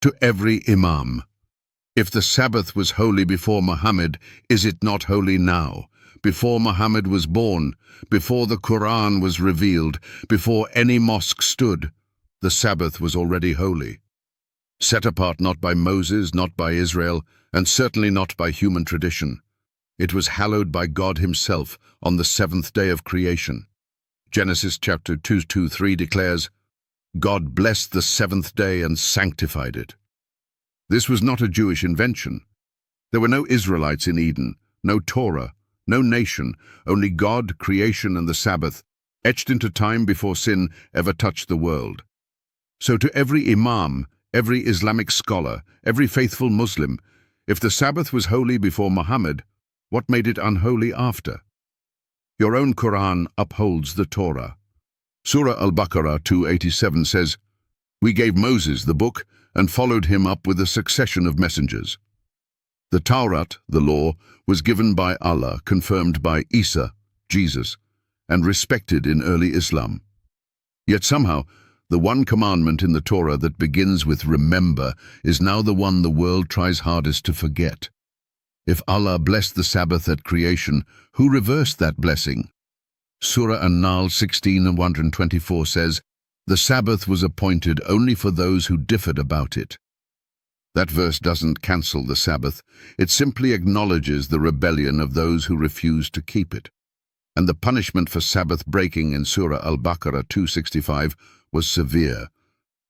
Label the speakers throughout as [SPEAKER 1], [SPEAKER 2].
[SPEAKER 1] To every imam. If the Sabbath was holy before Muhammad, is it not holy now? Before Muhammad was born, before the Quran was revealed, before any mosque stood, the Sabbath was already holy. Set apart not by Moses, not by Israel, and certainly not by human tradition. It was hallowed by God himself on the seventh day of creation. Genesis chapter 2:3 declares, God blessed the seventh day and sanctified it. This was not a Jewish invention. There were no Israelites in Eden, no Torah, no nation, only God, creation, and the Sabbath, etched into time before sin ever touched the world. So to every imam, every Islamic scholar, every faithful Muslim, if the Sabbath was holy before Muhammad, what made it unholy after? Your own Quran upholds the Torah. Surah Al-Baqarah 287 says, We gave Moses the book and followed him up with a succession of messengers. The Tawrat, the law, was given by Allah, confirmed by Isa, Jesus, and respected in early Islam. Yet somehow, the one commandment in the Torah that begins with remember is now the one the world tries hardest to forget. If Allah blessed the Sabbath at creation, who reversed that blessing? Surah An-Nahl 16:124 says, The Sabbath was appointed only for those who differed about it. That verse doesn't cancel the Sabbath, it simply acknowledges the rebellion of those who refused to keep it. And the punishment for Sabbath breaking in Surah Al-Baqarah 265 was severe.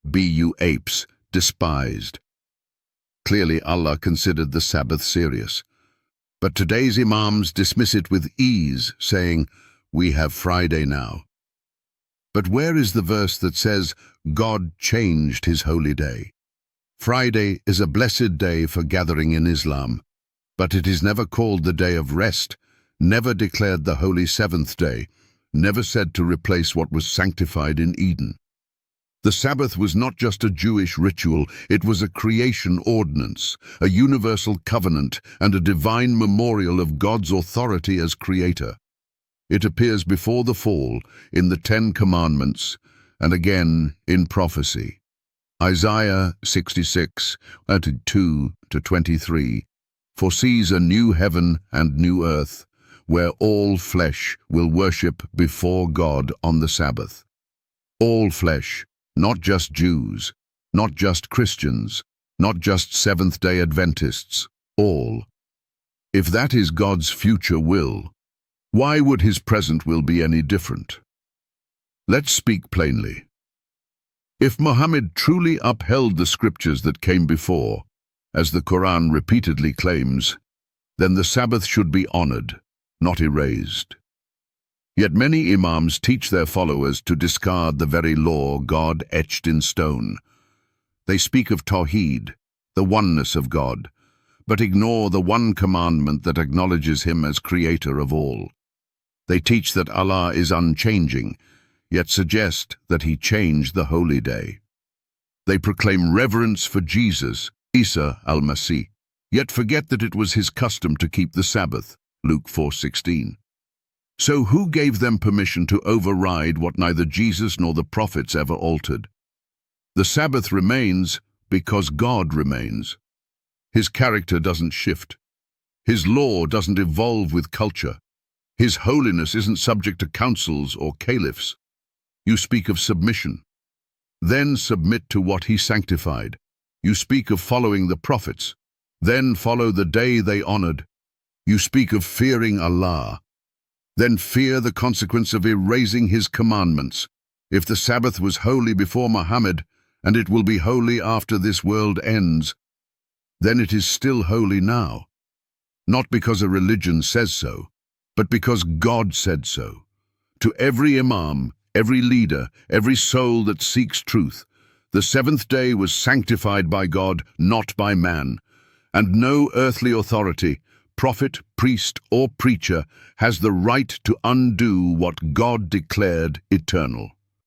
[SPEAKER 1] Be you apes, despised. Clearly Allah considered the Sabbath serious. But today's imams dismiss it with ease, saying, We have Friday now. But where is the verse that says, God changed his holy day? Friday is a blessed day for gathering in Islam, but it is never called the day of rest, never declared the holy seventh day, never said to replace what was sanctified in Eden. The Sabbath was not just a Jewish ritual, it was a creation ordinance, a universal covenant, and a divine memorial of God's authority as creator. It appears before the fall in the Ten Commandments and again in prophecy. Isaiah 66:2-23 foresees a new heaven and new earth, where all flesh will worship before God on the Sabbath. All flesh, not just Jews, not just Christians, not just Seventh-day Adventists, all. If that is God's future will, why would his present will be any different? Let's speak plainly. If Muhammad truly upheld the scriptures that came before, as the Quran repeatedly claims, then the Sabbath should be honored, not erased. Yet many imams teach their followers to discard the very law God etched in stone. They speak of Tawheed, the oneness of God, but ignore the one commandment that acknowledges him as creator of all. They teach that Allah is unchanging, yet suggest that he changed the holy day. They proclaim reverence for Jesus, Isa al-Masih, yet forget that it was his custom to keep the Sabbath, Luke 4:16. So who gave them permission to override what neither Jesus nor the prophets ever altered? The Sabbath remains because God remains. His character doesn't shift. His law doesn't evolve with culture. His holiness isn't subject to councils or caliphs. You speak of submission. Then submit to what he sanctified. You speak of following the prophets. Then follow the day they honored. You speak of fearing Allah. Then fear the consequence of erasing his commandments. If the Sabbath was holy before Muhammad, and it will be holy after this world ends, then it is still holy now. Not because a religion says so, but because God said so. To every imam, every leader, every soul that seeks truth, the seventh day was sanctified by God, not by man, and no earthly authority, prophet, priest, or preacher has the right to undo what God declared eternal.